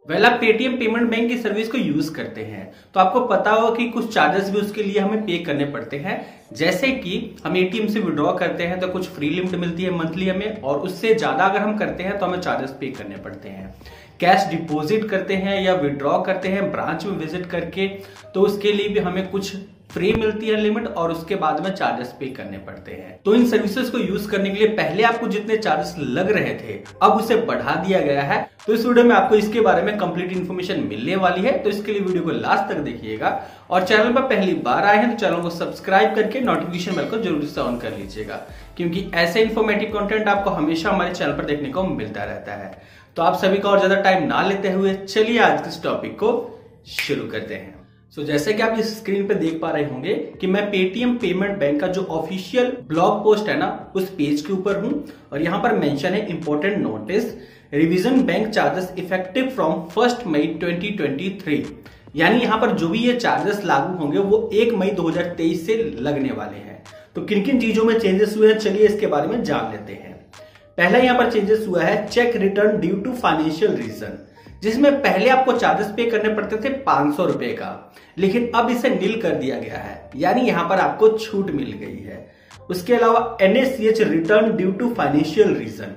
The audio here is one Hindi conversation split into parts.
आप पेटीएम पेमेंट बैंक की सर्विस को यूज करते हैं तो आपको पता होगा कि कुछ चार्जेस भी उसके लिए हमें पे करने पड़ते हैं। जैसे कि हम एटीएम से विड्रॉ करते हैं तो कुछ फ्री लिमिट मिलती है मंथली हमें, और उससे ज्यादा अगर हम करते हैं तो हमें चार्जेस पे करने पड़ते हैं। कैश डिपॉजिट करते हैं या विड्रॉ करते हैं ब्रांच में विजिट करके तो उसके लिए भी हमें कुछ फ्री मिलती है लिमिट, और उसके बाद में चार्जेस पे करने पड़ते हैं। तो इन सर्विसेज को यूज करने के लिए पहले आपको जितने चार्जेस लग रहे थे अब उसे बढ़ा दिया गया है। तो इस वीडियो में आपको इसके बारे में कंप्लीट इन्फॉर्मेशन मिलने वाली है, तो इसके लिए वीडियो को लास्ट तक देखिएगा। और चैनल पर पहली बार आए हैं तो चैनल को सब्सक्राइब करके नोटिफिकेशन बेल को जरूर से ऑन कर लीजिएगा, क्योंकि ऐसे इन्फॉर्मेटिव कंटेंट आपको हमेशा हमारे चैनल पर देखने को मिलता रहता है। तो आप सभी का और ज्यादा टाइम ना लेते हुए चलिए आज के इस टॉपिक को शुरू करते हैं। जैसे कि आप इस स्क्रीन पे देख पा रहे होंगे कि मैं पेटीएम पेमेंट बैंक का जो ऑफिशियल ब्लॉग पोस्ट है ना उस पेज के ऊपर हूं, और यहां पर मेंशन है important notice, revision bank charges effective from 1 मई 2023। यानी यहां पर जो भी ये चार्जेस लागू होंगे वो 1 मई 2023 से लगने वाले हैं। तो किन किन चीजों में चेंजेस हुए हैं चलिए इसके बारे में जान लेते हैं। पहला यहां पर चेंजेस हुआ है cheque return due to financial reason, जिसमें पहले आपको चार्जेस पे करने पड़ते थे 500 रुपए का, लेकिन अब इसे नील कर दिया गया है, यानी यहां पर आपको छूट मिल गई है। उसके अलावा NACH return due to financial reason,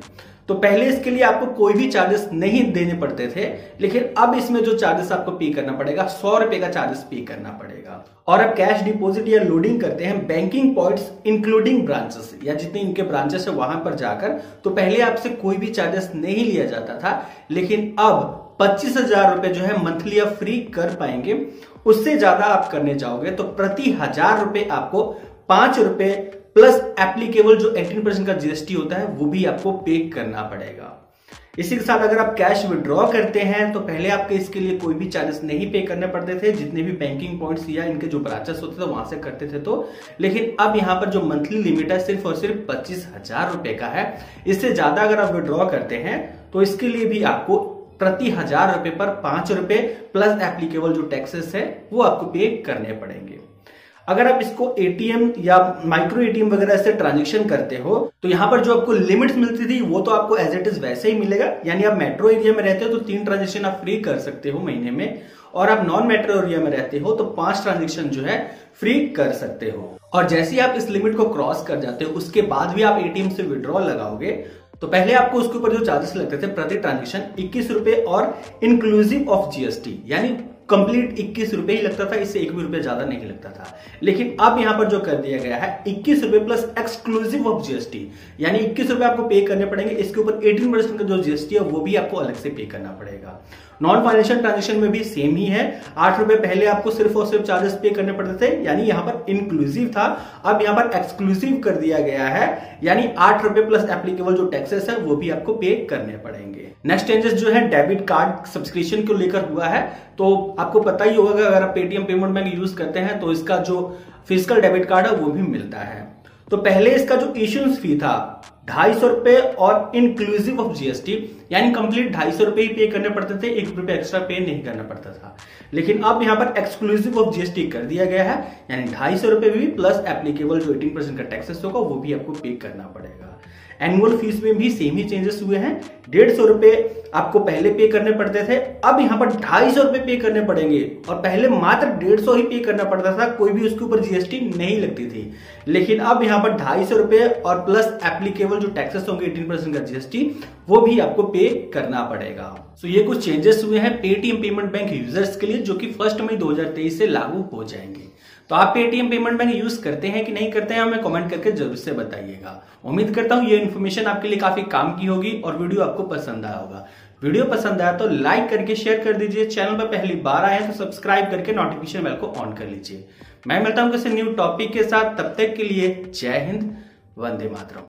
तो पहले इसके लिए आपको कोई भी चार्जेस नहीं देने पड़ते थे, लेकिन अब इसमें जो चार्जेस आपको पे करना पड़ेगा 100 रुपए का चार्जेस पे करना पड़ेगा। और अब कैश डिपॉजिट या लोडिंग करते हैं बैंकिंग पॉइंट्स इंक्लूडिंग ब्रांचेस, या जितने इनके ब्रांचेस है वहां पर जाकर, तो पहले आपसे कोई भी चार्जेस नहीं लिया जाता था, लेकिन अब 25,000 रुपए जो है मंथली आप फ्री कर पाएंगे। उससे ज्यादा आप करने जाओगे तो प्रति 1000 रुपए आपको 5 रुपए प्लस एप्लीकेबल जो 18% का जीएसटी होता है वो भी आपको पे करना पड़ेगा। इसी के साथ अगर आप कैश विड्रॉ करते हैं तो पहले आपके इसके लिए कोई भी चार्जेस नहीं पे करने पड़ते थे, जितने भी बैंकिंग पॉइंट्स या इनके जो ब्रांचेस होते थे वहां से करते थे तो, लेकिन अब यहाँ पर जो मंथली लिमिट है सिर्फ और सिर्फ 25,000 रुपए का है। इससे ज्यादा अगर आप विड्रॉ करते हैं तो इसके लिए भी आपको प्रति 1000 रुपए पर 5 रुपए प्लस एप्लीकेबल जो टैक्सेस है वो आपको पे करने पड़ेंगे। अगर आप इसको एटीएम या माइक्रो एटीएम वगैरह से ट्रांजैक्शन करते हो तो यहाँ पर जो आपको लिमिट्स मिलती थी वो तो आपको एज इट इज वैसे ही मिलेगा, यानी आप मेट्रो एरिया में रहते हो तो 3 ट्रांजैक्शन आप फ्री कर सकते हो महीने में, और आप नॉन मेट्रो एरिया में रहते हो तो 5 ट्रांजैक्शन जो है फ्री कर सकते हो। और जैसे ही आप इस लिमिट को क्रॉस कर जाते हो उसके बाद भी आप एटीएम से विड्रॉ लगाओगे तो पहले आपको उसके ऊपर जो चार्जेस लगते थे प्रति ट्रांजैक्शन 21 रुपए और इंक्लूसिव ऑफ जीएसटी, यानी कंप्लीट 21 रुपए ही लगता था, इससे 1 भी रुपए ज्यादा नहीं लगता था। लेकिन अब यहां पर जो कर दिया गया है 21 रुपए प्लस एक्सक्लूसिव ऑफ जीएसटी, यानी 21 रुपए आपको पे करने पड़ेंगे, इसके ऊपर 18% का जो जीएसटी है वो भी आपको अलग से पे करना पड़ेगा। नॉन फाइनेंशियल ट्रांजेक्शन में भी सेम ही है, 8 रुपए पहले आपको सिर्फ और सिर्फ चार्जेस पे करने पड़ते थे, यानी यहां पर इंक्लूसिव था, अब यहां पर एक्सक्लूसिव कर दिया गया है, यानी 8 रुपए प्लस एप्लीकेबल जो टैक्सेस है वो भी आपको पे करने पड़ेंगे। नेक्स्ट चेंजेस जो है डेबिट कार्ड सब्सक्रिप्शन को लेकर हुआ है। तो आपको पता ही होगा कि अगर आप पेटीएम पेमेंट बैंक यूज करते हैं तो इसका जो फिजिकल डेबिट कार्ड है वो भी मिलता है। तो पहले इसका जो इश्यूएंस फी था 250 रुपए और इंक्लूसिव ऑफ जीएसटी, यानी कंप्लीट 250 रुपए ही पे करने पड़ते थे, 1 रुपए एक्स्ट्रा पे नहीं करना पड़ता था। लेकिन अब यहां पर एक्सक्लूसिव ऑफ जीएसटी कर दिया गया है, यानी 250 रुपए भी प्लस एप्लीकेबल जो 18% का टैक्सेस होगा वो भी आपको पे करना पड़ेगा। एनुअल फीस में भी सेम ही चेंजेस हुए हैं, 150 रुपए आपको पहले पे करने पड़ते थे, अब यहां पर 250 रुपए पे करने पड़ेंगे, और पहले मात्र 150 ही पे करना पड़ता था, कोई भी उसके ऊपर जीएसटी नहीं लगती थी। लेकिन अब यहां पर 250 रुपए और प्लस एप्लीकेबल जो टैक्सेस होंगे 18% का जीएसटी वो भी आपको पे करना पड़ेगा। सो ये कुछ चेंजेस हुए हैं पेटीएम पेमेंट बैंक यूजर्स के लिए, जो कि 1 मई 2023 से लागू हो जाएंगे। तो आप पेटीएम पेमेंट बैंक यूज करते हैं कि नहीं करते हैं हमें कमेंट करके जरूर से बताइएगा। उम्मीद करता हूं ये इन्फॉर्मेशन आपके लिए काफी काम की होगी और वीडियो आपको पसंद आया होगा। वीडियो पसंद आया तो लाइक करके शेयर कर दीजिए, चैनल पर पहली बार आए हैं तो सब्सक्राइब करके नोटिफिकेशन बेल को ऑन कर लीजिए। मैं मिलता हूं किसी न्यू टॉपिक के साथ, तब तक के लिए जय हिंद, वंदे मातरम।